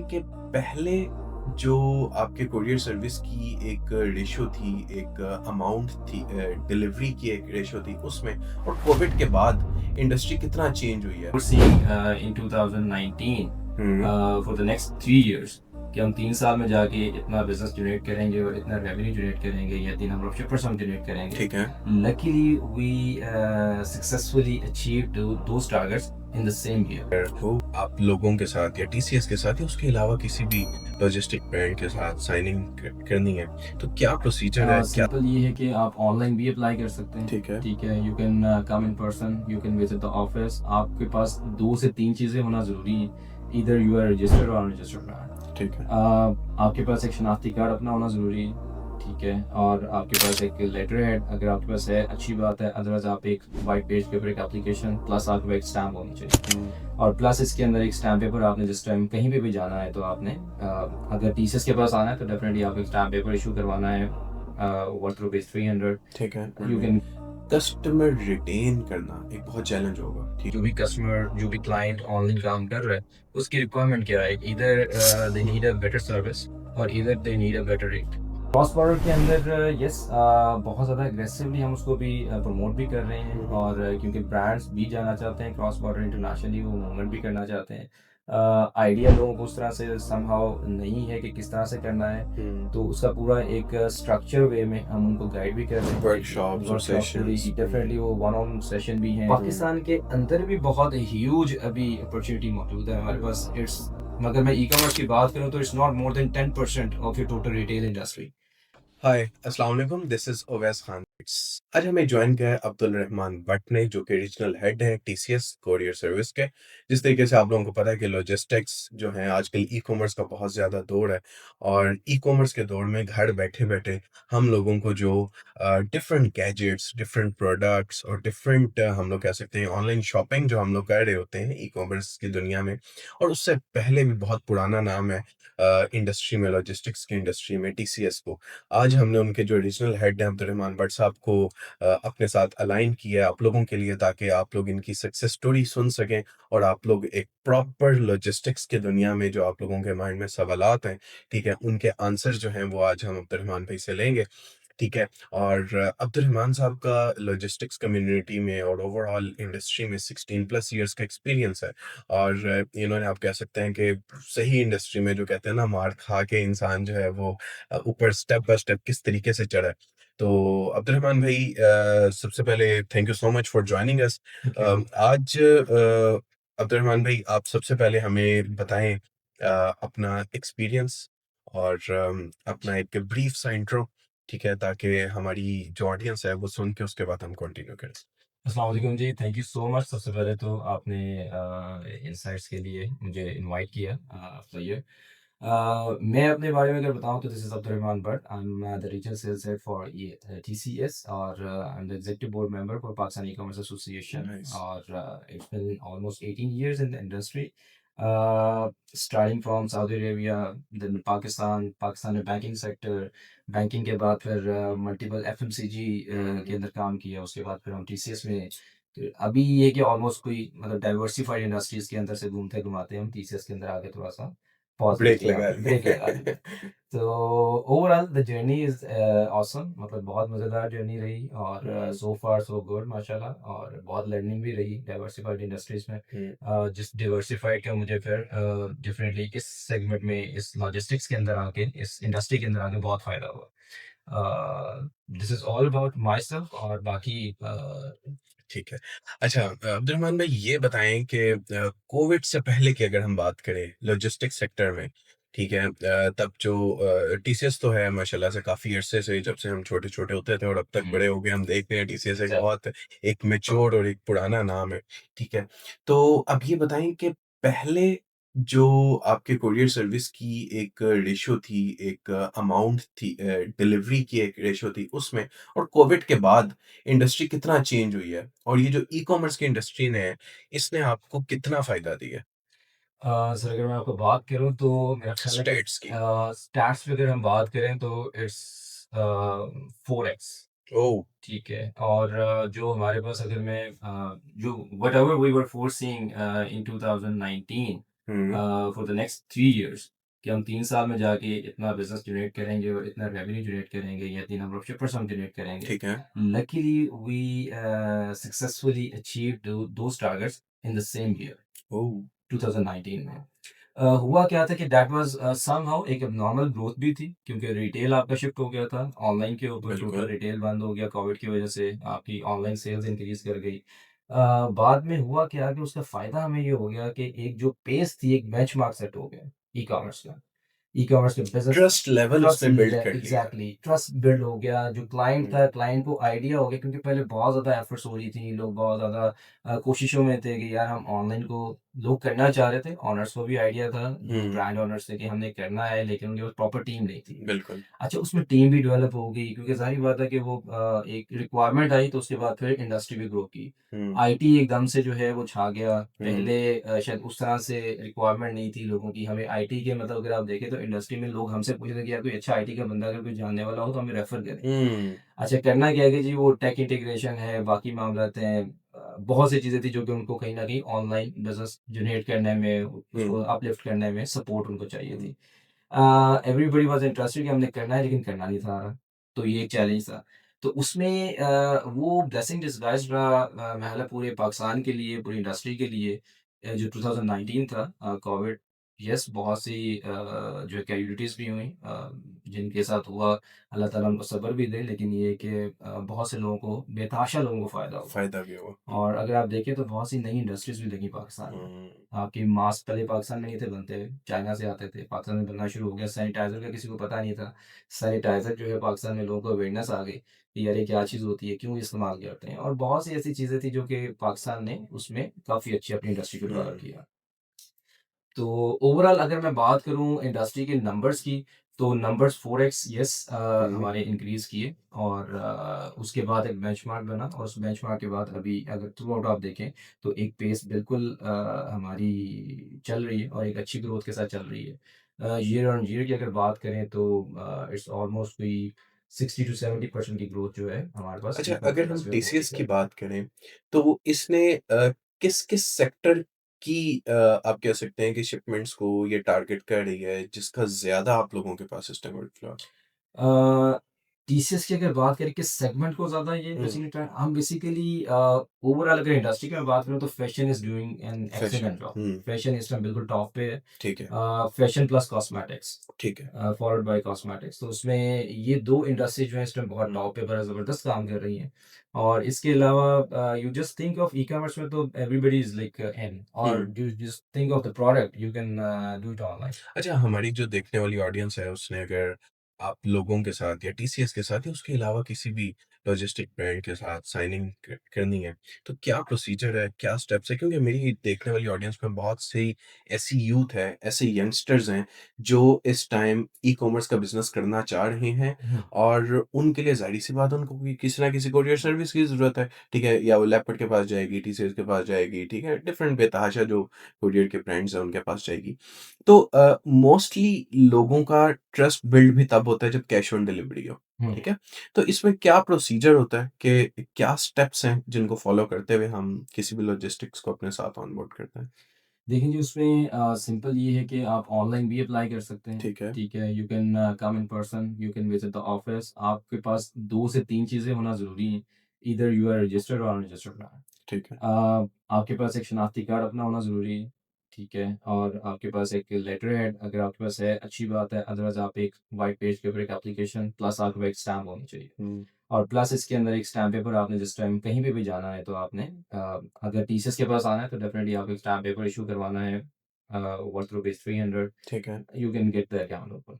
कि पहले जो आपके कोरियर सर्विस की एक रेशियो थी, एक अमाउंट थी, डिलीवरी की एक रेशियो थी उसमें, और कोविड के बाद इंडस्ट्री कितना चेंज हुई है? Foreseeing in 2019 hmm, for the next 3 years कि हम 3 साल में जाके इतना बिजनेस जनरेट करेंगे और इतना रेवेन्यू जनरेट करेंगे या इतना नंबर ऑफ शिपर्स हम जनरेट करेंगे. ठीक है। Luckily we successfully achieved those targets in the same year. हो आप लोगों के साथ या टीसीएस के साथ या उसके अलावा किसी भी लॉजिस्टिक ब्रांड के साथ साइनिंग करनी है, तो क्या प्रोसीजर है? क्या सिंपल ये है कि आप ऑनलाइन भी अप्लाई कर सकते हैं. ठीक है, ठीक है, you can come in person, you can visit the office. आपके पास 2 से 3 चीज़ें होना ज़रूरी है. इधर यू आर रजिस्टर्ड और अनरजिस्टर्ड ब्रांड. ठीक है। आपके पास एक शनाख्ती कार्ड अपना होना ज़रूरी है. ठीक है, और आपके पास एक लेटर हेड अगर आपके पास है, अच्छी बात है. अदरवाइज आप एक वाइट पेज के ऊपर एक एप्लीकेशन प्लस आपके पास एक स्टैम्प होनी चाहिए. हुँ, और प्लस इसके अंदर एक स्टैम्प पेपर आपने जिस टाइम कहीं पे भी जाना है तो आपने अगर टीसीएस के पास आना है तो डेफिनेटली आप एक स्टैम्प पेपर इशू करवाना है वर्थ रुपीज 300. ठीक है। यू कैन कस्टमर रिटेन करना एक बहुत चैलेंज होगा, ठीक जो भी कस्टमर जो भी क्लाइंट ऑनलाइन काम कर रहा है उसकी रिक्वायरमेंट क्या है. इधर they need a better service और इधर they need a better rate. Cross border के अंदर यस बहुत ज़्यादा एग्रेसिवली हम उसको भी प्रमोट भी कर रहे हैं. और क्योंकि ब्रांड्स भी जाना चाहते हैं क्रॉस बॉर्डर इंटरनेशनली, वो मूवमेंट भी करना चाहते हैं. आइडिया लोगों को उस तरह से समहाउ नहीं है कि किस तरह से करना है. हुँ, तो उसका पूरा एक स्ट्रक्चर वे में हम उनको गाइड भी कर रहे हैं. वर्कशॉप्स और वर्कशॉप्स पूरी सेशंस। डेफिनेटली वो वन ऑन सेशन भी हैं. हुँ, पाकिस्तान के अंदर भी बहुत ह्यूज अभी अपॉर्चुनिटी मौजूद है हमारे पास. इट्स मगर मैं ई कॉमर्स की बात करूँ तो it's not more than 10% of your total retail industry. Hi, अस्सलाम वालेकुम, दिस इज़ उवैस खान। आज हमें जॉइन किया है अब्दुल रहमान भट्ट ने, जो कि रीजनल हेड हैं टीसीएस कोरियर सर्विस के। जिस तरीके से आप लोगों को पता है कि लॉजिस्टिक्स जो है आजकल ई-कॉमर्स का बहुत ज़्यादा दौर है, और ई-कॉमर्स के दौर में घर बैठे-बैठे हम लोगों को जो डिफरेंट गैजेट्स, डिफरेंट प्रोडक्ट्स और डिफरेंट हम लोग कह सकते हैं ऑनलाइन शॉपिंग जो हम लोग कर रहे होते हैं ई-कॉमर्स की दुनिया में, और उससे पहले भी बहुत पुराना नाम है इंडस्ट्री में, लॉजिस्टिक्स की इंडस्ट्री में टीसीएस को। आज हमने उनके जो रीजनल हेड हैं अब्दुर्रहमान भट्ट साहब को अपने साथ अलाइन किया है आप लोगों के लिए, ताकि आप लोग इनकी सक्सेस स्टोरी सुन सकें और आप लोग एक प्रॉपर लॉजिस्टिक्स की दुनिया में जो आप लोगों के माइंड में सवालात हैं, ठीक है, उनके आंसर जो हैं वो आज हम अब्दुर्रहमान भाई से लेंगे। ठीक है। और अब्दुर्रहमान साहब का लॉजिस्टिक्स कम्युनिटी में और ओवरऑल इंडस्ट्री में 16 प्लस इयर्स का एक्सपीरियंस है, और इन्होंने आप कह सकते हैं कि सही इंडस्ट्री में जो कहते हैं ना, मार खा के इंसान जो है वो ऊपर स्टेप बाय स्टेप किस तरीके से चढ़ा है। तो अब्दुर्रहमान भाई, सबसे पहले thank you so much for joining us. आज अब्दुर्रहमान भाई, आप सबसे पहले हमें बताएं अपना एक्सपीरियंस और अपना एक ब्रीफ सा इंट्रो, ठीक है, ताकि हमारी जो ऑडियंस है वो सुन के उसके बाद हम कंटिन्यू करें। अस्सलाम वालेकुम जी, थैंक यू सो मच. सबसे पहले तो आपने इनसाइट्स के लिए मुझे इनवाइट किया फॉर ये. मैं अपने बारे में अगर बताऊं तो this is Abdurrahman Bhatt. I am the regional sales head for TCS और I am the executive board member for Pakistan e commerce association. Nice. और it's been almost 18 years in the industry. Starting from Saudi Arabia, then Pakistan में banking sector, banking के बाद फिर multiple FMCG के अंदर काम किया. उसके बाद फिर हम टीसीएस में. तो अभी ये कि ऑलमोस्ट कोई मतलब डाइवर्सिफाइड इंडस्ट्रीज के अंदर से घूमते घुमाते हम टीसीएस के अंदर आके थोड़ा सा पॉज ब्रेक लेके यहाँ लगा पे ब्रेक लगा लें। लिया. तो overall the journey is awesome. मतलब बहुत मज़ेदार जर्नी रही और हुँ, सो फार सो गुड माशाल्लाह. और बहुत लर्निंग भी रही डाइवर्सिफाइड इंडस्ट्रीज में. हुँ, जिस डाइवर्सिफाइड का मुझे फिर डेफिनेटली इस सेगमेंट में, इस लॉजिस्टिक्स के अंदर आके, इस इंडस्ट्री के अंदर आके बहुत फ़ायदा हुआ. This is all about my self. और बाकी ठीक है। अच्छा, अब्दुर्रहमान भाई ये बताएँ कि कोविड से पहले की अगर हम बात करें लॉजिस्टिक्स सेक्टर में, ठीक है, तब जो टीसीएस तो है माशाल्लाह से काफ़ी अरसे से, जब से हम छोटे-छोटे होते थे और अब तक बड़े हो गए, हम देखते हैं टीसीएस एक बहुत एक मैच्योर और एक पुराना नाम है, ठीक है। तो अब ये बताएँ कि पहले जो आपके कोरियर सर्विस की एक रेशियो थी, एक अमाउंट थी, डिलीवरी की एक रेशियो थी उसमें, और कोविड के बाद इंडस्ट्री कितना चेंज हुई है, और ये जो ई-कॉमर्स की इंडस्ट्री ने, इसने आपको कितना फ़ायदा दिया है? सर अगर मैं आपको बात करूँ तो मेरा ख्याल है कि स्टेट्स की। स्टैट्स पे अगर हम बात करें तो इट्स 4x. ओह! ठीक है. और जो हमारे पास अगर मैं जो whatever we were foreseeing in 2019 hmm, for the next 3 years कि हम 3 साल में जाके इतना बिज़नेस जनरेट करेंगे और इतना रेवेन्यू जनरेट करेंगे या इतनी नंबर ऑफ शिपर्स हम जनरेट करेंगे। ठीक है। Luckily we successfully achieved those targets in the same year oh! 2019 में। हुआ क्या था कि दैट वाज़ समहाउ एक एब्नॉर्मल ग्रोथ भी थी क्योंकि रिटेल आपका शिफ्ट हो गया था ऑनलाइन के ऊपर, टोटल बिल्कुल। रिटेल बंद हो गया कोविड की वजह से, आपकी ऑनलाइन सेल्स इंक्रीज़ कर गई। बाद में हुआ क्या कि उसका फ़ायदा हमें ये हो गया कि एक जो पेस थी, एक बेंचमार्क सेट हो गया ई-कॉमर्स का। ई-कॉमर्स के बिज़नेस ट्रस्ट लेवल ट्रस्ट उसने बिल्ड ले कर लिया। एग्ज़ैक्टली ट्रस्ट बिल्ड हो गया, जो क्लाइंट हुँ, था, क्लाइंट को आइडिया हो गया क्योंकि पहले बहुत ज़्यादा एफ़र्ट्स हो रही थी, लोग बहुत ज़्यादा कोशिशों में थे कि यार हम ऑनलाइन को लोग करना चाह रहे थे, ओनर्स को भी आइडिया था, जो हुँ, ब्रांड ओनर्स थे कि हमने करना है लेकिन उनके पास प्रॉपर टीम नहीं थी। बिल्कुल। अच्छा उसमें टीम भी डेवलप हो गई क्योंकि ज़ाहिर बात है कि वो एक रिक्वायरमेंट आई तो उसके बाद फिर इंडस्ट्री भी ग्रो की। हुँ, आईटी एकदम से जो है वो छा गया। हुँ, पहले शायद उस तरह से रिक्वायरमेंट नहीं थी लोगों की। हमें आईटी के मतलब अगर आप देखें तो इंडस्ट्री में लोग हमसे पूछ रहे थे कि यार कोई अच्छा आईटी का बंदा अगर कोई जानने वाला हो तो हमें रेफ़र करें। हुँ, अच्छा करना क्या है कि जी वो टेक इंटीग्रेशन है, बाकी मामलात हैं। बहुत सी चीज़ें थी जो कि उनको कहीं न कहीं ऑनलाइन बिज़नेस जनरेट करने में, हुँ, उसको अपलिफ्ट करने में सपोर्ट उनको चाहिए हुँ। थी। एवरीबॉडी वाज़ इंटरेस्टेड कि हमने करना है लेकिन करना नहीं था आ रहा। तो ये एक चैलेंज था। तो उसमें वो ब्लेसिंग डिसगाइज़्ड रहा महज़ पूरे पाकिस्तान के लिए, पूरी इंडस्ट्री के लिए जो 2019 था कोविड येस बहुत सी जो है कैजुअल्टीज़ भी हुई जिनके साथ हुआ अल्लाह ताला उनको सब्र भी दे लेकिन ये है कि बहुत से लोगों को बेतहाशा लोगों को फ़ायदा हुआ। फ़ायदा भी हुआ। हुँ, और अगर आप देखें तो बहुत सी नई इंडस्ट्रीज़ भी लगी पाकिस्तान में। हुँ, आपके मास्क पहले पाकिस्तान में नहीं थे बनते, चाइना से आते थे, पाकिस्तान में बनना शुरू हो गया। सैनिटाइज़र का किसी को पता नहीं था। सैनिटाइज़र जो है पाकिस्तान में लोगों को अवेयरनेस आ गई कि यार ये क्या चीज़ होती है, क्यों इस्तेमाल करते हैं? और बहुत सी ऐसी चीज़ें थी जो कि पाकिस्तान ने उसमें काफ़ी अच्छी अपनी इंडस्ट्री को डेवलप हुँ, किया। तो ओवरऑल अगर मैं बात करूँ इंडस्ट्री के नंबर्स की, तो नंबर्स 4x यस हुँ, हमारे इंक्रीज़ किए और उसके बाद एक बेंचमार्क बना और उस बेंचमार्क के बाद अभी अगर थ्रू आउट आप देखें, तो एक पेस बिल्कुल हमारी चल रही है और एक अच्छी ग्रोथ के साथ चल रही है। ईयर ऑन ईयर की अगर बात करें तो इट्स ऑलमोस्ट कोई 60 टू 70% की ग्रोथ जो है हमारे पास अच्छा, ई-कॉम अगर हम बिज़नेस में हो टीसीएस चुका की है। बात करें, तो इसने किस-किस सेक्टर की आप कह सकते हैं कि शिपमेंट्स को ये टारगेट कर रही है, जिसका ज़्यादा आप लोगों के पास इस टाइम वर्कफ्लो है? अ, टीसीएस की अगर बात करें किस सेगमेंट को ज़्यादा ये हुँ, बेसिकली हम बेसिकली ओवरऑल अगर इंडस्ट्री की मैं बात करूँ तो fashion is doing an fashion. Excellent job. Hmm, fashion इस टाइम बिल्कुल टॉप पे है। ठीक है, फैशन प्लस कॉस्मेटिक्स ठीक है। फॉलोड बाय कॉस्मेटिक्स तो उसमें ये 2 इंडस्ट्री जो है इस टाइम बहुत हुँ, टॉप पे बड़ा ज़बरदस्त काम कर रही हैं। और इसके अलावा you just think of ecommerce में तो एवरीबॉडी इज़ लाइक इन और hmm. You just think of the product you can do it online. अच्छा, हमारी जो देखने वाली ऑडियंस है, उसने अगर आप लोगों के साथ या टीसीएस के साथ या उसके अलावा किसी भी लॉजिस्टिक ब्रांड के साथ साइनिंग करनी है, तो क्या प्रोसीजर है, क्या स्टेप्स है? क्योंकि मेरी देखने वाली ऑडियंस में बहुत सी ऐसी यूथ है, ऐसे यंगस्टर्स हैं, जो इस टाइम ई-कॉमर्स का बिज़नेस करना चाह रहे हैं हुँ, और उनके लिए ज़ाहिर-सी बात है, उनको भी किसी ना किसी कोरियर सर्विस की ज़रूरत है, ठीक है? या वो लेपर्ड के पास जाएगी, टीसीएस के पास जाएगी, ठीक है? डिफरेंट बेतहाशा जो कोरियर के ब्रांड्स हैं, उनके पास जाएगी। तो मोस्टली लोगों का ट्रस्ट बिल्ड भी तब होता है जब कैश ऑन डिलीवरी हो, हुँ। ठीक है? तो इसमें क्या प्रोसीजर होता है कि क्या स्टेप्स हैं जिनको फॉलो करते हुए हम किसी भी लॉजिस्टिक्स को अपने साथ ऑनबोर्ड करते हैं? देखिए जी, उसमें सिंपल ये है कि आप ऑनलाइन भी अप्लाई कर सकते हैं, ठीक है। ठीक है? You can come in person, you can visit the office. आपके पास 2 से 3 चीज़ें होना ज़रूरी हैं, ईदर यू आर रजिस्टर्ड और अनरजिस्टर्ड नॉट। ठीक है। आपके पास एक शनाख्ती कार्ड अपना होना ज़रूरी है, ठीक है? और आपके पास एक लेटर हेड अगर आपके पास है, अच्छी बात है, अदरवाइज़ आप एक व्हाइट पेज के ऊपर एक एप्लीकेशन प्लस आपके पास एक स्टैम्प होनी चाहिए। हुँ, और प्लस इसके अंदर एक स्टैम्प पेपर आपने जिस टाइम कहीं पे भी जाना है तो आपने अगर टीसीएस के पास आना है तो डेफ़िनिटली आपको एक स्टैम्प पेपर इश्यू करवाना है वर्थ रुपीज़ 300 ठीक है। You can get the account open.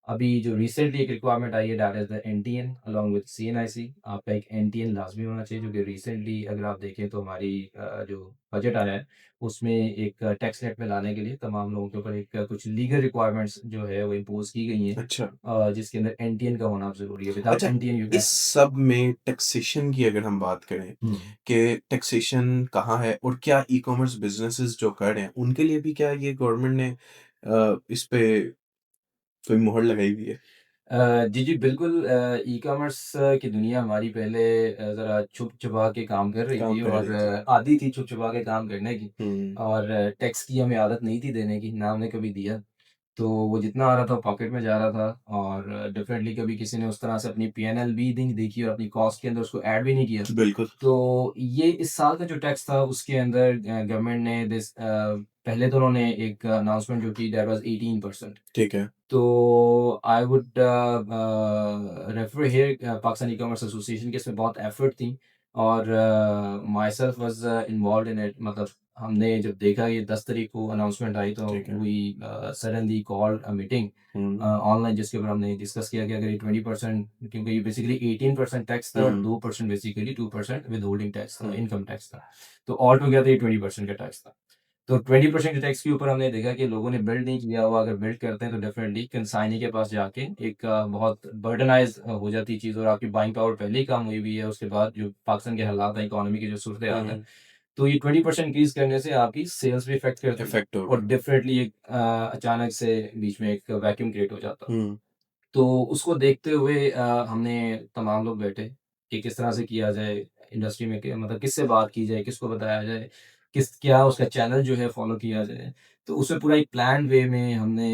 अभी जो रिसेंटली एक रिक्वायरमेंट आई है that is the NTN along with CNIC आपका एक एनटीएन लाज़मी होना चाहिए जो कि रिसेंटली अगर आप देखें तो हमारी जो बजट आया है उसमें एक टैक्स नेट में लाने के लिए तमाम लोगों के ऊपर एक कुछ लीगल रिक्वायरमेंट्स जो है वो इम्पोज़ की गई हैं अच्छा। जिसके अंदर एनटीएन का होना ज़रूरी है विदाउट अच्छा, एनटीएन यू इस कैन सब में टैक्सेशन की अगर हम बात करें हुँ। कि टैक्सेशन कहाँ है और क्या ई-कॉमर्स बिज़नेसेस जो कर रहे हैं, उनके लिए भी क्या ये गवर्नमेंट ने इस पे कोई मुहर लगाई हुई है? जी, जी, बिल्कुल ई-कॉमर्स की दुनिया हमारी पहले ज़रा छुप-छुपा के काम कर रही काम थी कर और रही थी। आदी थी छुप-छुपा के काम करने की हुँ, और टैक्स की हमें आदत नहीं थी देने की, ना हमने कभी दिया। तो वो जितना आ रहा था पॉकेट में जा रहा था और डेफ़िनेटली कभी किसी ने उस तरह से अपनी पी&एल भी नहीं देखी और अपनी कॉस्ट के अंदर उसको ऐड भी नहीं किया। बिल्कुल, तो ये इस साल का जो टैक्स था उसके अंदर गवर्नमेंट ने पहले तो उन्होंने एक अनाउंसमेंट जो की दैट वाज़ 18%। ठीक है। तो I would refer here Pakistan e-commerce association की इसमें बहुत एफर्ट थी और myself was involved in it मतलब हमने जब देखा ये 10 तारीख को अनाउंसमेंट आई तो ठीक है। We suddenly called a meeting hmm, online जिसके ऊपर हमने डिस्कस किया कि अगर ये 20% क्योंकि ये बेसिकली 18% टैक्स था और हुँ, 2% बेसिकली 2% विदहोल्डिंग टैक्स था, हुँ, इनकम टैक्स था। तो ऑल टुगेदर ये 20% का टैक्स था। तो 20% के टैक्स के ऊपर हमने देखा कि लोगों ने बिल्ड नहीं किया हुआ, अगर बिल्ड करते हैं तो डेफ़िनेटली कंसाइनी के पास जाके एक बहुत बर्डनाइज़ हो जाती है चीज़ और आपकी बाइंग पावर पहले ही कम हुई हुई है, उसके बाद जो पाकिस्तान के हालात हैं, इकोनॉमी की जो सूरत-ए-हाल है, हुँ, तो ये 20% इंक्रीज़ करने से आपकी सेल्स भी इफ़ेक्ट करती है इफ़ेक्ट और होगा। डेफ़िनेटली एक अचानक से बीच में एक वैक्यूम क्रिएट हो जाता है। हुँ, तो उसको देखते हुए हमने तमाम लोग बैठे कि किस तरह से किया जाए इंडस्ट्री में कि मतलब किससे बात की जाए, किसको बताया जाए, किस क्या उसका चैनल जो है फ़ॉलो किया जाए। तो उसमें पूरा एक प्लान्ड वे में हमने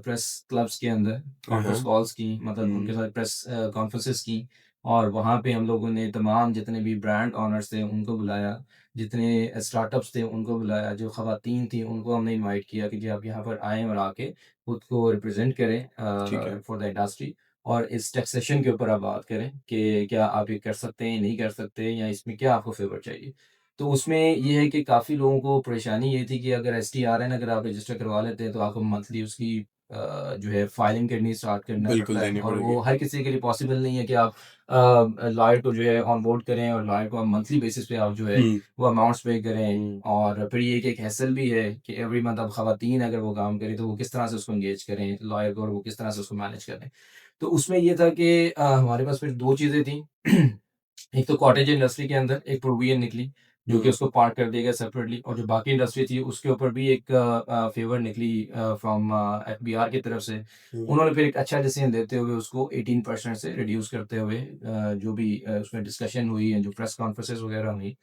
प्रेस क्लब्स के अंदर हाँ, कॉन्फ्रेंस हाँ। कॉल्स की मतलब उनके हुँ, साथ प्रेस कॉन्फ्रेंसेस की और वहाँ पे हम लोगों ने तमाम जितने भी ब्रांड ओनर्स थे उनको बुलाया, जितने स्टार्टअप्स थे उनको बुलाया, जो ख़वातीन थी उनको हमने इनवाइट किया कि जी आप यहाँ पर आएँ और आके खुद को रिप्रेज़ेंट करें ठीक है। फॉर द इंडस्ट्री और इस टैक्सेशन के ऊपर आप बात करें कि क्या आप ये कर सकते हैं, नहीं कर सकते या इसमें क्या आपको फ़ेवर चाहिए। तो उसमें ये है कि काफ़ी लोगों को परेशानी ये थी कि अगर एसटीआरएन अगर आप रजिस्टर करवा लेते हैं तो आपको मंथली उसकी जो है फाइलिंग करनी स्टार्ट करना बिल्कुल पड़ता है देनी और वो पड़ेगी। हर किसी के लिए पॉसिबल नहीं है कि आप लॉयर को जो है ऑन बोर्ड करें और लॉयर को आप मंथली बेसिस पे आप जो है हुँ, वो अमाउंट्स पे करें हुँ, और फिर ये एक हैसल भी है कि एवरी मंथ अब ख़वातीन अगर वो काम करें तो वो किस तरह से उसको एंगेज करें, लॉयर को और वो किस तरह से उसको मैनेज करें। तो उसमें ये था कि हमारे पास फिर 2 चीज़ें थी। एक तो कॉटेज इंडस्ट्री के अंदर एक प्रोविज़न निकली, जो कि हुँ, उसको पार्ट कर दिया गया सेपरेटली और जो बाकी इंडस्ट्री थी उसके ऊपर भी एक फ़ेवर निकली फ्रॉम एफबीआर की तरफ से। हुँ, उन्होंने फिर एक अच्छा डिसीज़न लेते हुए उसको 18% से रिड्यूस करते हुए जो भी उसमें डिस्कशन हुई है, जो प्रेस कॉन्फ्रेंसेस वगैरह हुई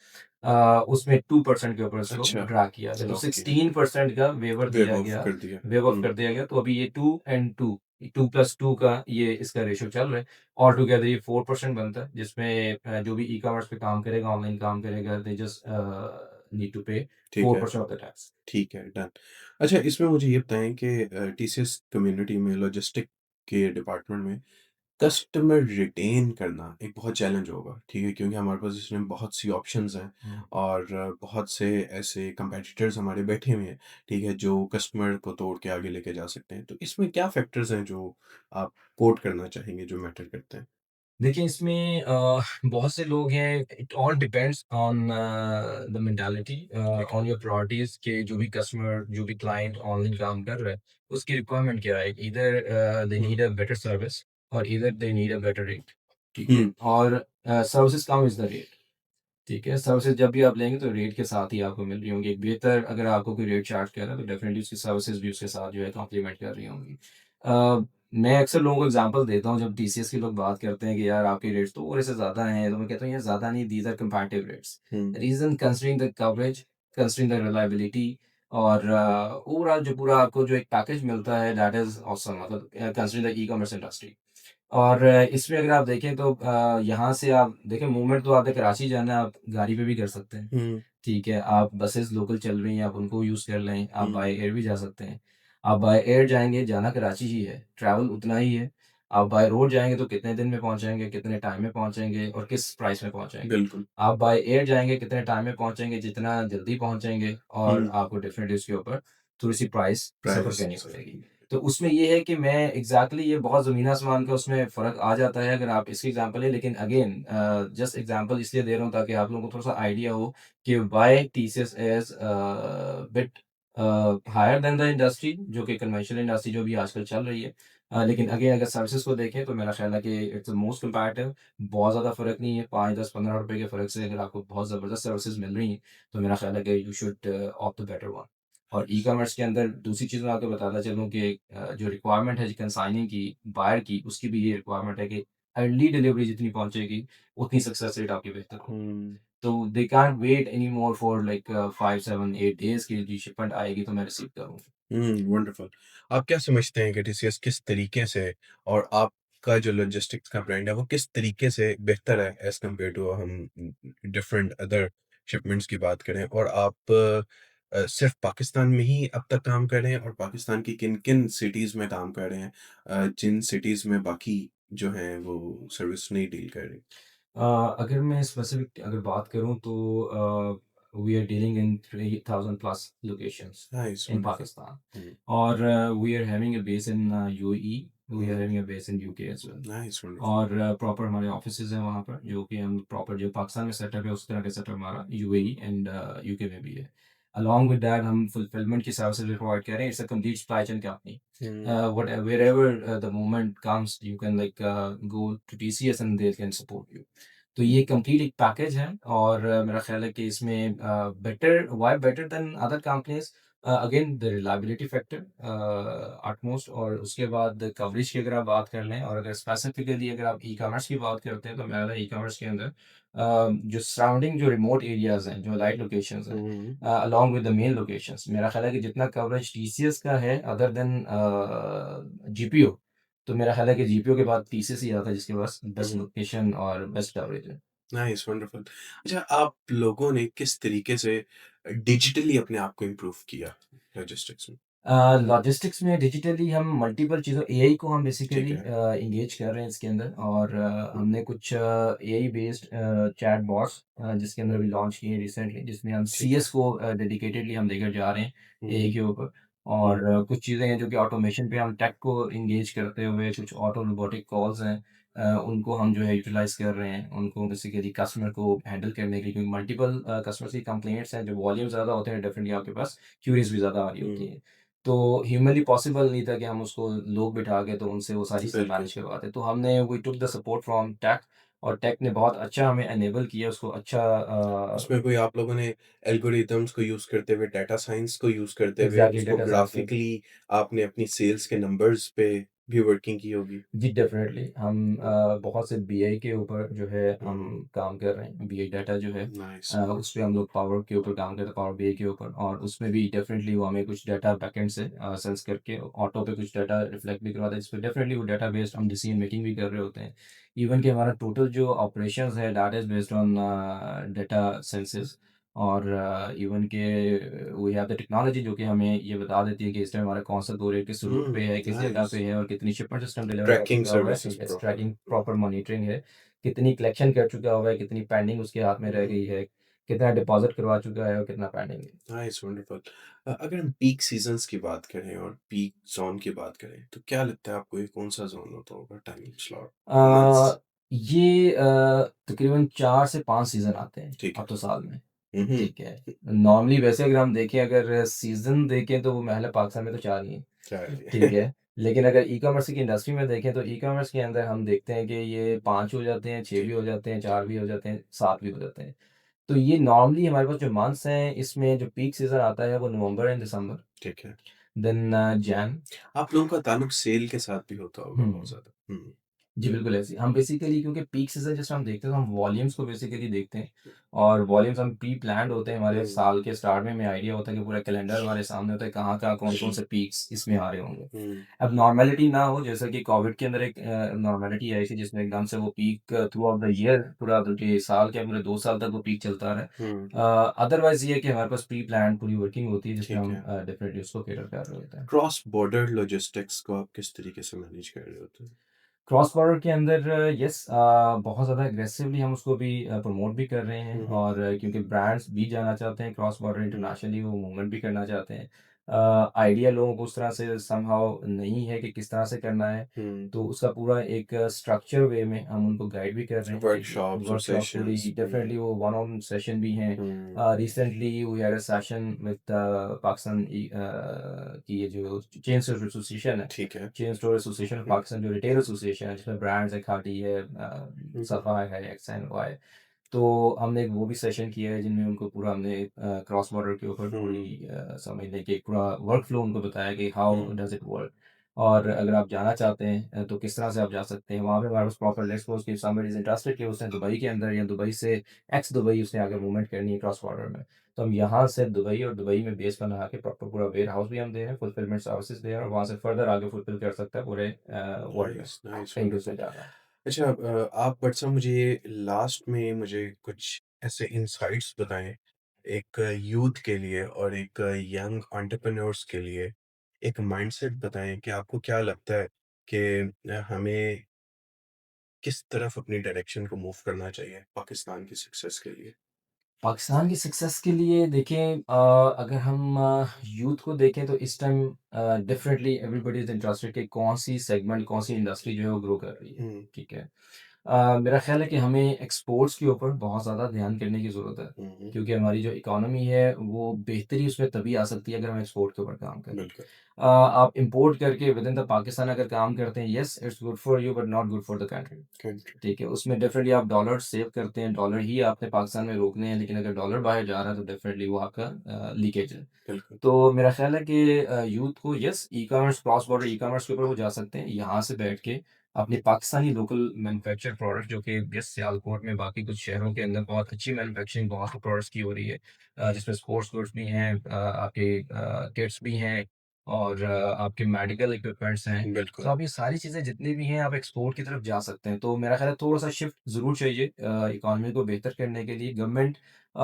उसमें 2% के ऊपर उसको अच्छा, ड्रा किया गया। तो लॉक किया, 16% का वेवर वेव दिया ऑफ गया कर दिया। वेव ऑफ हुँ, कर दिया गया। तो अभी ये 2 एंड 2 प्लस 2 का ये इसका रेशियो चल रहा है। ऑल टुगेदर ये 4% बनता है जिसमें जो भी ई-कॉमर्स पे काम करेगा, ऑनलाइन काम करेगा दे जस्ट नीड टू पे ठीक है, 4% ऑफ द टैक्स। ठीक है, डन। अच्छा इसमें मुझे ये बताएँ कि टीसीएस कम्युनिटी में लॉजिस्टिक के डिपार्टमेंट में कस्टमर रिटेन करना एक बहुत चैलेंज होगा, ठीक है? क्योंकि हमारे पास इसमें बहुत सी ऑप्शंस हैं हुँ। और बहुत से ऐसे कॉम्पिटिटर्स हमारे बैठे हुए हैं, ठीक है? जो कस्टमर को तोड़ के आगे लेके जा सकते हैं। तो इसमें क्या फैक्टर्स हैं जो आप कोट करना चाहेंगे जो मैटर करते हैं? देखिए इसमें बहुत से लोग हैं it all depends on the mentality ठीक है। ऑन योर प्रायोरिटीज के जो भी कस्टमर जो भी क्लाइंट ऑनलाइन काम कर रहा है उसकी रिक्वायरमेंट क्या है इधर दे हुँ, नीड अ बेटर सर्विस और इधर they need a better rate ठीक है हुँ, और services come is the rate ठीक है सर्विसेज जब भी आप लेंगे तो रेट के साथ ही आपको मिल रही होंगी एक बेहतर अगर आपको कोई रेट चार्ज कर रहा है तो डेफिनेटली उसकी सर्विसेज भी उसके साथ जो है कॉम्प्लीमेंट कर रही होंगी मैं अक्सर लोगों को एग्जांपल देता हूँ जब टीसीएस के लोग बात करते हैं कि यार आपके रेट्स तो थोड़े से ज़्यादा हैं तो मैं कहता हूँ यार ज़्यादा नहीं these are comparative rates hmm, reason considering the coverage considering the reliability और ओवरऑल जो पूरा आपको जो एक पैकेज मिलता है दैट इज़ ऑसम मतलब considering the e-commerce industry और इसमें अगर आप देखें तो यहाँ से आप देखें मूवमेंट तो आपने कराची जाना है, आप गाड़ी पे भी कर सकते हैं। हुँ, ठीक है, आप बसेज़ लोकल चल रही हैं, आप उनको यूज़ कर लें, आप हुँ, बाय एयर भी जा सकते हैं। आप बाय एयर जाएँगे, जाना कराची ही है, ट्रैवल उतना ही है। आप बाय रोड जाएँगे तो कितने दिन में पहुँचेंगे, कितने टाइम में पहुँचेंगे और किस प्राइस में पहुँचेंगे। बिल्कुल। आप बाय एयर जाएँगे, कितने टाइम में पहुँचेंगे, जितना जल्दी पहुँचेंगे और हुँ, आपको डेफ़िनेटली उसके ऊपर थोड़ी-सी प्राइस सफ़र प्राइस करनी पड़ेगी। तो उसमें ये है कि मैं एग्ज़ैक्टली ये बहुत ज़मीन-आसमान का उसमें फ़र्क आ जाता है अगर आप इसकी एग्ज़ाम्पल लें, लेकिन अगेन जस्ट एग्ज़ाम्पल इसलिए दे रहा हूँ ताकि आप लोगों को थोड़ा-सा आइडिया हो कि why TCS is bit higher than the industry जो कि कन्वेंशनल इंडस्ट्री जो भी आजकल चल रही है। लेकिन अगेन अगर सर्विसेज़ को देखें तो मेरा ख़्याल है कि इट्स द मोस्ट कंपैरेटिव बहुत ज़्यादा फ़र्क नहीं है, 5, 10, ₹15 के फ़र्क से अगर आपको बहुत ज़बरदस्त सर्विसेज़ मिल रही हैं, तो मेरा ख़्याल है कि you should opt the better one. और ई-कॉमर्स के अंदर दूसरी चीज़ मैं आपको बताता चलूँ कि जो रिक्वायरमेंट है कंसाइनिंग की, बायर की, उसकी भी ये रिक्वायरमेंट है कि अर्ली डिलीवरी जितनी पहुँचेगी, उतनी सक्सेस रेट आपकी बेहतर होगी। हुँ। तो they can't wait anymore for like 5, 7, 8 days की जी शिपमेंट आएगी तो मैं रिसीव करूँगा। वंडरफुल। आप क्या समझते हैं कि टीसीएस किस तरीके से और आपका जो लॉजिस्टिक्स का ब्रांड है, वो किस तरीके से बेहतर है एज़ कम्पेयर टू हम डिफरेंट अदर शिपमेंट्स की बात करें? और आप सिर्फ़ पाकिस्तान में ही अब तक काम कर रहे हैं और पाकिस्तान की किन-किन सिटीज़ में काम कर रहे हैं जिन सिटीज़ में बाकी जो हैं वो सर्विस नहीं डील कर रही? अगर मैं स्पेसिफिक अगर बात करूँ तो we are dealing in 3000 plus locations nice, in wonderful. Pakistan hmm, और we are having a base in UAE, we are hmm, having a base in UK as well. Nice, wonderful. और प्रॉपर हमारे offices हैं वहाँ पर जो कि हम proper जो पाकिस्तान में सेटअप है उस तरह का सेटअप हमारा यूएई एंड यूके में भी है। अलोंग विद दैट हम फुलफिलमेंट की सर्विसेज भी प्रोवाइड कर रहे हैं। It's a complete supply chain company. Hmm, What wherever the moment comes you can like go to TCS and they can support you। तो ये कंप्लीट एक पैकेज है और मेरा ख्याल है कि इसमें better why better than other companies again the reliability factor utmost और उसके बाद कवरेज की अगर आप बात कर लें और अगर स्पेसिफिकली अगर आप ई-कॉमर्स की बात करते हैं तो मेरा ई-कॉमर्स के अंदर जो सराउंडिंग जो रिमोट एरियाज़ हैं, जो लाइट लोकेशंस हैं hmm, along with the main locations मेरा ख्याल है कि जितना कवरेज टीसीएस का है अदर देन जीपीओ तो मेरा ख्याल है कि जीपीओ के बाद टीसीएस ही आता है जिसके पास बेस्ट हुँ। लोकेशन और बेस्ट कवरेज है। Nice, wonderful. अच्छा, आप लोगों ने किस तरीके से डिजिटली अपने आप को इम्प्रूव किया लॉजिस्टिक्स में? लॉजिस्टिक्स में डिजिटली हम मल्टीपल चीज़ों एआई को हम ठीक बेसिकली है। एंगेज कर रहे हैं इसके अंदर और हुँ, हमने कुछ एआई बेस्ड चैट बॉट्स जिसके अंदर अभी लॉन्च किए रिसेंटली जिसमें हम ठीक है। सीएस को डेडिकेटेडली हम लेकर जा रहे हैं एआई हुँ, के ऊपर हुँ, और कुछ चीज़ें हैं जो कि ऑटोमेशन पे हम टेक को एंगेज करते हुए कुछ ऑटो रोबोटिक कॉल्स हैं उनको हम जो है यूटिलाइज कर रहे हैं उनको बेसिकली कस्टमर को हैंडल करने के लिए क्योंकि मल्टीपल कस्टमर्स की कंप्लेंट्स हैं जो वॉल्यूम ज़्यादा होते हैं डेफिनेटली आपके पास क्यूरीज भी ज़्यादा आ रही होती हुँ, हैं तो ह्यूमनली पॉसिबल नहीं था कि हम उसको लोग बिठा के तो उनसे वो सारी चीज़ें बिल्कुल। मैनेज करवाते। तो हमने we took the support from tech और टेक ने बहुत अच्छा हमें एनेबल किया उसको अच्छा उसमें कोई आप लोगों ने एल्गोरिदम्स को यूज़ करते हुए, डाटा साइंस को यूज़ करते हुए, एग्ज़ैक्टली उसको डाटा साइंस में ग्राफ़िकली आपने अपनी सेल्स के नंबर्स पे भी वर्किंग की होगी? जी, डेफ़िनेटली हम हुँ, बहुत से बीआई के ऊपर जो है हम हुँ, काम कर रहे हैं। बीआई डाटा जो है नाइस। उस पे हम लोग पावर के ऊपर काम करते हैं, पावर बीआई के ऊपर और उसमें भी डेफ़िनेटली वो हमें कुछ डाटा बैकएंड से सेंस करके ऑटो पे कुछ डाटा रिफ्लेक्ट भी करवाता है, जिसपे डेफ़िनेटली वो डाटा बेस्ड हम डिसीजन मेकिंग भी कर रहे होते हैं। इवन कि हमारा टोटल जो ऑपरेशंस है that is based on data senses और इवन के वी हैव द टेक्नोलॉजी जो कि हमें ये बता देती है कि इस टाइम हमारा कौन-सा कोरियर किस रूट पे है, किस जगह नाइस। पे है और कितनी शिपमेंट सिस्टम डिलीवर कर ट्रैकिंग चुका हुआ है। Services yes, proper. Tracking proper monitoring है, कितनी कलेक्शन कर चुका हुआ है, कितनी पेंडिंग उसके हाथ में रह हुँ। गई है, कितना डिपॉज़िट करवा चुका है और कितना पेंडिंग है। Nice, wonderful. अगर हम पीक सीज़न्स की बात करें और पीक ज़ोन की बात करें, तो क्या लगता है आपको ये कौन-सा ज़ोन होता होगा टाइम स्लॉट? मंथ्स? ये तकरीबन 4 से 5 सीज़न आते हैं ठीक अब है। तो साल में, हुँ, हुँ। ठीक है। नॉर्मली वैसे अगर हम देखें अगर सीज़न देखें तो वो महल पाकिस्तान में तो 4 ही हैं। ठीक चलिए। है। लेकिन अगर ई-कॉमर्स की इंडस्ट्री में देखें तो ई-कॉमर्स के अंदर हम देखते हैं कि ये 5 हो जाते हैं, 6 भी ठीक हो है, जाते हैं, ठीक 4 है, भी हो जाते हैं, 7 भी हो जाते हैं। तो ये नॉर्मली हमारे पास जो मंथ्स हैं इसमें जो पीक सीज़न आता है वो नवंबर एंड दिसंबर, ठीक है। देन जैन आप लोगों का ताल्लुक सेल के साथ भी होता होगा बहुत हुँ। ज़्यादा। हुँ, जी, बिल्कुल ऐसे ही। हम बेसिकली क्योंकि पीक सीज़न जैसे हम देखते हैं तो हम वॉल्यूम्स को बेसिकली देखते हैं और वॉल्यूम्स हम प्री प्लान्ड होते हैं हमारे हुँ, साल के स्टार्ट में हमें आइडिया होता है कि पूरा कैलेंडर हमारे सामने होता है कहाँ-कहाँ, कौन-कौन से पीक्स इसमें आ रहे होंगे। हुँ, अब नॉर्मैलिटी ना हो जैसे कि कोविड के अंदर एक नॉर्मैलिटी आई थी जिसमें एकदम से वो peak through out the year पूरा ये साल क्या पूरे 2 साल तक वो पीक चलता रहा है। हुँ, अदरवाइज़ ये है कि हमारे पास प्री प्लान्ड पूरी वर्किंग होती है जिसमें ठीक हम है। डेफिनिटली उसको कैटर कर रहे होते हैं। क्रॉस बॉर्डर लॉजिस्टिक्स को आप किस तरीके से मैनेज कर रहे होते हैं? क्रॉस बॉर्डर के अंदर यस बहुत ज़्यादा एग्रेसिवली हम उसको भी प्रमोट भी कर रहे हैं हुँ, हुँ, और क्योंकि ब्रांड्स भी जाना चाहते हैं क्रॉस बॉर्डर हुँ, इंटरनेशनली वो मूवमेंट भी करना चाहते हैं। आइडिया लोगों को उस तरह से समहाउ नहीं है कि किस तरह से करना है, हुँ। तो उसका पूरा एक स्ट्रक्चर वे में हम उनको गाइड भी कर रहे हैं कि वर्कशॉप्स और वर्कशॉप्स पूरी सेशंस। हुँ, डेफिनेटली वो वन ऑन सेशन भी हैं। Hmm, recently we had a session with Pakistan की ये जो चेन स्टोर एसोसिएशन है ठीक है। Chain store association of hmm, Pakistan जो रिटेल एसोसिएशन है जिसमें ब्रांड्स है खादी है हुँ, हुँ, सफा है एक्स एंड वाई तो हमने एक वो भी सेशन किया है जिनमें उनको पूरा हमने क्रॉस बॉर्डर के ऊपर पूरी हुँ, समझने की एक पूरा वर्क फ्लो उनको बताया कि how hmm, does it work. और अगर आप जाना चाहते हैं तो किस तरह से आप जा सकते हैं। वहाँ पे हमारे पास प्रॉपर लेट्स सपोज़ कि समबडी इज़ इंटरेस्टेड कि उसने दुबई के अंदर या दुबई से एक्स दुबई उसने आगे मूवमेंट करनी है क्रॉस बॉर्डर में। तो हम यहाँ से दुबई और दुबई में बेस बना के प्रॉपर पूरा वेयरहाउस भी हम दे रहे हैं, फुलफिलमेंट सर्विसेज़ दे रहे हैं और वहाँ से फर्दर आगे फुलफिल कर सकता है पूरे वर्ल्ड में, नाइस, नाइस, कहीं भी उसे वंडरफुल। जाना है। अच्छा आप बट साहब मुझे लास्ट में मुझे कुछ ऐसे इनसाइट्स बताएँ, एक यूथ के लिए और एक यंग एंटरप्रेन्योर्स के लिए एक माइंडसेट बताएँ कि आपको क्या लगता है कि हमें किस तरफ अपनी डायरेक्शन को मूव करना चाहिए पाकिस्तान की सक्सेस के लिए? पाकिस्तान की सक्सेस के लिए देखें अगर हम यूथ को देखें तो इस time definitely everybody is interested कि कौन-सी सेगमेंट, कौन-सी इंडस्ट्री जो है वो ग्रो कर रही है, हुँ, ठीक है। मेरा ख़्याल है कि हमें एक्सपोर्ट्स के ऊपर बहुत ज़्यादा ध्यान करने की ज़रूरत है, हुँ, हुँ, क्योंकि हमारी जो इकोनॉमी है वो बेहतरी उसमें तभी आ सकती है अगर हम एक्सपोर्ट के ऊपर काम करें। बिल्कुल, आप इंपोर्ट करके विदिन द पाकिस्तान अगर काम करते हैं, yes it's good for you but not good for the country. Country ठीक है, उसमें डेफ़िनेटली आप डॉलर सेव करते हैं, डॉलर ही आपने पाकिस्तान में रोकने हैं, लेकिन अगर डॉलर बाहर जा रहा है तो डेफ़िनेटली वो आपका लीकेज है। बिल्कुल, तो मेरा ख़्याल है कि यूथ को yes e-commerce, cross border e-commerce के ऊपर वो जा सकते हैं। यहाँ से बैठ के अपनी पाकिस्तानी लोकल मैन्युफैक्चर्ड प्रोडक्ट जो कि यस सियालकोट में बाकी कुछ शहरों के अंदर बहुत अच्छी मैन्युफैक्चरिंग बहुत सी प्रोडक्ट्स की हो रही है। जिसमें स्पोर्ट्स गुड्स भी हैं, आपके किट्स भी हैं और आपके मेडिकल इक्विपमेंट्स हैं। तो बिल्कुल। आप ये सारी चीज़ें जितनी भी हैं आप एक्सपोर्ट की तरफ जा सकते हैं। तो मेरा ख़्याल है थोड़ा-सा शिफ्ट ज़रूर चाहिए इकॉनमी को बेहतर करने के लिए। गवर्नमेंट अ,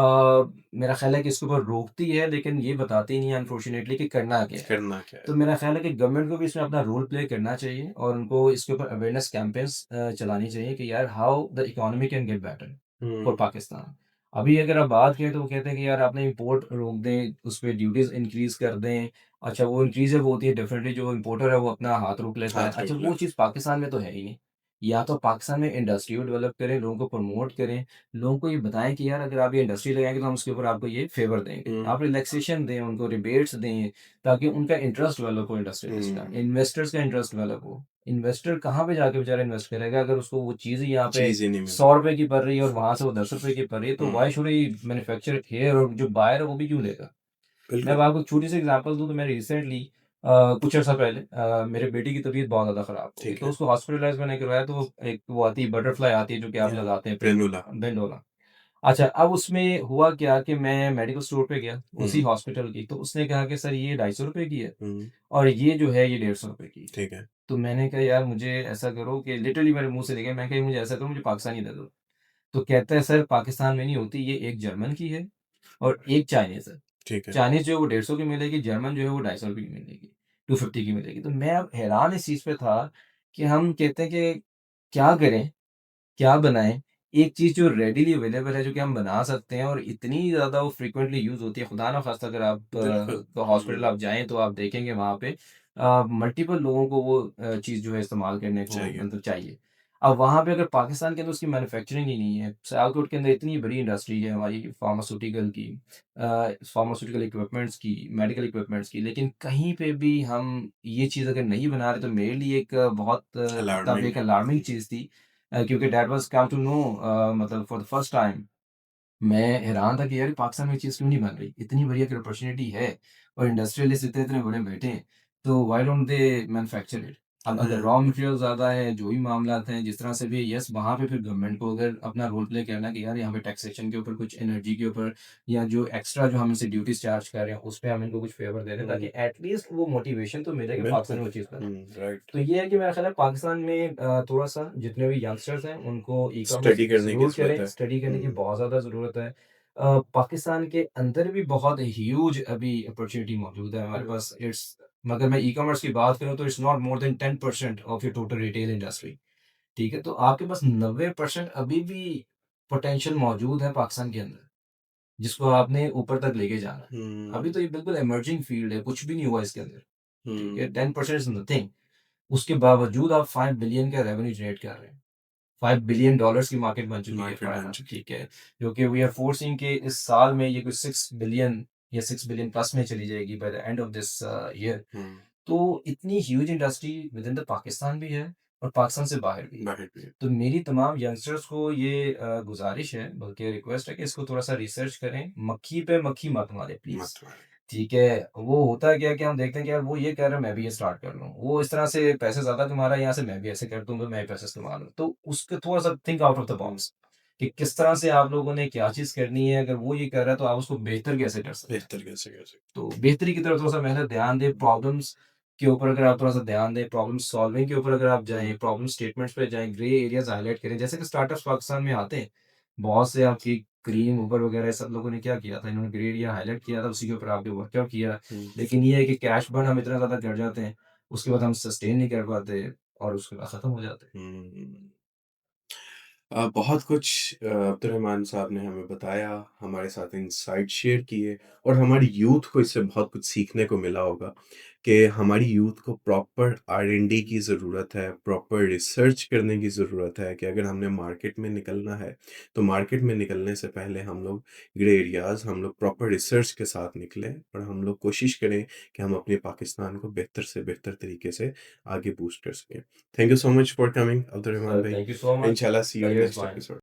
मेरा ख़्याल है कि इसके ऊपर रोकती है लेकिन ये बताती नहीं है अनफॉर्चुनेटली कि करना क्या है। करना क्या है? तो मेरा ख़्याल है कि गवर्नमेंट को भी इसमें अपना रोल प्ले करना चाहिए और उनको इसके ऊपर अवेयरनेस कैंपेन्स चलानी चाहिए कि यार how the economy can get better for hmm, Pakistan. अभी अगर आप बात करें तो वो कहते हैं कि यार आपने इम्पोर्ट रोक दें, उस पे ड्यूटीज़ इंक्रीज़ कर दें। अच्छा वो इंक्रीज़ जब होती है डेफ़िनेटली जो इम्पोर्टर है वो अपना हाथ रोक लेता है। हाथ अच्छा रोक वो लेते चीज़ पाकिस्तान में तो है ही नहीं। या तो पाकिस्तान में इंडस्ट्री को डेवलप करें, लोगों को प्रमोट करें, लोगों को ये बताएँ कि यार अगर आप ये इंडस्ट्री लगाएँगे तो हम उसके ऊपर आपको ये फ़ेवर देंगे। हुँ, आप रिलैक्सेशन दें, उनको रिबेट्स दें, ताकि उनका इंटरेस्ट डेवलप हो इंडस्ट्रियलिस्ट का, हुँ, इन्वेस्टर्स का इंटरेस्ट डेवलप हो। इन्वेस्टर कहाँ पे जाके बेचारा इन्वेस्ट करेगा अगर उसको वो चीज़ ही यहाँ पे चीज़ ही नहीं मिल रही। ₹100 की पड़ रही है और वहाँ से वो ₹10 की पड़ रही है, तो hmm, why should he manufacture it here और जो बायर है वो भी क्यों लेगा? मैं अब बिल्कुल। आपको एक छोटी-सी एग्ज़ाम्पल दूँ तो मैं रिसेंटली कुछ अर्सा पहले मेरे बेटे की तबीयत बहुत ज़्यादा ख़राब हो गई, ठीक तो है। उसको हॉस्पिटलाइज़ मैंने करवाया तो एक वो आती है बटरफ्लाई आती है जो कि आप या लगाते हैं प्रेनुला। बेंडोला। अच्छा, अब उसमें हुआ क्या कि मैं मेडिकल स्टोर पे गया, उसी हुँ, हॉस्पिटल की, तो उसने कहा कि सर ये ₹250 की है हुँ, और ये जो है ये ₹150 की है। ठीक है। तो मैंने कहा यार मुझे ऐसा करो कि लिटरली मेरे मुँह से निकला, मैं कहा मुझे ऐसा करो मुझे पाकिस्तानी दे दो। तो कहता है सर पाकिस्तान में नहीं होती, ये एक जर्मन की है और एक चाइनीज़ है। ठीक है। चाइनीज़ जो है वो 150 की मिलेगी, जर्मन जो है वो ₹250 की मिलेगी, 250 की मिलेगी। तो मैं अब हैरान इस चीज़ पे था कि हम कहते हैं कि क्या करें, क्या बनाएँ? एक चीज़ जो रेडीली अवेलेबल है, जो कि हम बना सकते हैं और इतनी ज़्यादा वो फ्रीक्वेंटली यूज़ होती है, खुदा ना ख़ास्ता अगर आप बिल्कुल। तो हॉस्पिटल हुँ, आप जाएँ तो आप देखेंगे वहाँ पे मल्टीपल लोगों को वो चीज़ जो है इस्तेमाल करने को चाहिए। मतलब चाहिए। अब वहाँ पे अगर पाकिस्तान के अंदर उसकी मैन्युफैक्चरिंग ही नहीं है, सियालकोट के अंदर इतनी बड़ी इंडस्ट्री है हमारी फार्मास्यूटिकल की फार्मास्यूटिकल इक्विपमेंट्स की, मेडिकल इक्विपमेंट्स की, लेकिन कहीं पे भी हम ये चीज़ अगर नहीं बना रहे तो मेरे लिए एक बहुत तब अलार्मिंग एक है। अलार्मिंग हुँ, चीज़ थी क्योंकि that was come to know मतलब फॉर द फर्स्ट टाइम मैं हैरान था कि यार पाकिस्तान में ये चीज़ क्यों नहीं बन रही? इतनी बढ़िया अगर अपॉर्च्युनिटी है और इंडस्ट्रियलिस्ट इतने-इतने बड़े बैठे हैं, तो why don't they manufacture it? अब अगर हाँ, रॉ मटेरियल ज़्यादा है, जो भी मामलात हैं, जिस तरह से भी यस वहाँ पे फिर गवर्नमेंट को अगर अपना रोल प्ले करना है कि यार यहाँ पे टैक्सेशन के ऊपर कुछ एनर्जी के ऊपर या जो एक्स्ट्रा जो हम इनसे ड्यूटीज़ चार्ज कर रहे हैं, उस पे हम इनको कुछ फेवर दे दें ताकि हुँ, एट लीस्ट वो मोटिवेशन तो मिले कि पाकिस्तान बिल्कुल। में वो चीज़ हुँ, बने। राइट। तो ये है कि मेरा ख़्याल है पाकिस्तान में थोड़ा-सा जितने भी यंगस्टर्स हैं उनको ई-कॉमर्स स्टडी करने की ज़रूर ज़रूरत करें, है। स्टडी करने की हुँ, बहुत ज़्यादा ज़रूरत है। पाकिस्तान के अंदर भी बहुत ह्यूज अभी अपॉर्च्युनिटी मौजूद है हमारे पास इट्स मगर मैं ई-कॉमर्स की बात करूँ तो it's not more than 10% of your total retail industry, ठीक है? तो आपके पास 90% अभी भी पोटेंशियल मौजूद है पाकिस्तान के अंदर, जिसको आपने ऊपर तक लेके जाना है। अभी हुँ, तो ये बिल्कुल इमर्जिंग फील्ड है, कुछ भी नहीं हुआ इसके अंदर, ठीक है? हुँ, 10% इज़ नथिंग। उसके बावजूद आप 5 बिलियन का रेवेन्यू जनरेट कर रहे हैं। $5 बिलियन डॉलर्स की मार्केट बन चुकी है मार्केट बन फाइनल, चुकी ठीक है? जो कि वी आर फोर्सिंग कि इस साल में ये कुछ 6 बिलियन या 6 बिलियन प्लस में चली जाएगी by the end of this year. है। हुँ, तो इतनी huge industry with in the Pakistan भी है और पाकिस्तान से बाहर भी। बाहर भी। तो मेरी तमाम यंगस्टर्स को ये गुज़ारिश है, बल्कि रिक्वेस्ट है कि इसको थोड़ा-सा रिसर्च करें। मक्खी पे मक्खी मत मारें प्लीज़। मत मारें। ठीक है? वो होता क्या है कि हम देखते हैं कि यार वो ये कह रहा है मैं भी ये स्टार्ट कर लूँ। वो इस तरह से पैसे ज़्यादा कमा रहा है यहाँ से मैं भी ऐसे कर दूँगा, मैं भी पैसे कमा लूँ। तो उसको थोड़ा-सा think out of the hmm, box कि किस तरह से आप लोगों ने क्या चीज़ करनी है। अगर वो ये कर रहा है तो आप उसको बेहतर कैसे कर सकते हैं। बेहतर कैसे कर सकते तो बेहतरी की तरफ थोड़ा-सा पहले ध्यान दें, प्रॉब्लम्स के ऊपर अगर आप थोड़ा-सा ध्यान दें, प्रॉब्लम सॉल्विंग के ऊपर अगर आप हैं? जाएँ, प्रॉब्लम स्टेटमेंट्स पे जाएँ, ग्रे एरियाज़ हाइलाइट करें। जैसे कि स्टार्टअप्स पाकिस्तान में आते हैं, बहुत से आपकी क्रीम, उबर वगैरह सब लोगों ने क्या किया था, इन्होंने ग्रे एरिया हाइलाइट किया था, उसी के ऊपर आपने वर्कआउट किया। हुँ, लेकिन ये है कि कैश बर्न हम इतना ज़्यादा कर जाते हैं, उसके बाद हम सस्टेन नहीं कर पाते और उसके बाद खत्म हो जाते हैं। हुँ। बहुत कुछ अब्दुर्रहमान साहब ने हमें बताया, हमारे साथ इनसाइट शेयर किए और हमारी यूथ को इससे बहुत कुछ सीखने को मिला होगा कि हमारी यूथ को प्रॉपर आर-एन-डी की ज़रूरत है, प्रॉपर रिसर्च करने की ज़रूरत है कि अगर हमने मार्केट में निकलना है, तो मार्केट में निकलने से पहले हम लोग ग्रे एरियाज़ हम लोग प्रॉपर रिसर्च के साथ निकलें और हम लोग कोशिश करें कि हम अपने पाकिस्तान को बेहतर से बेहतर तरीके से आगे बूस्ट कर सकें। Thank you so much for coming Abdurrahman भाई। Thank you so much. Inshallah, see you in career is next mine. episode.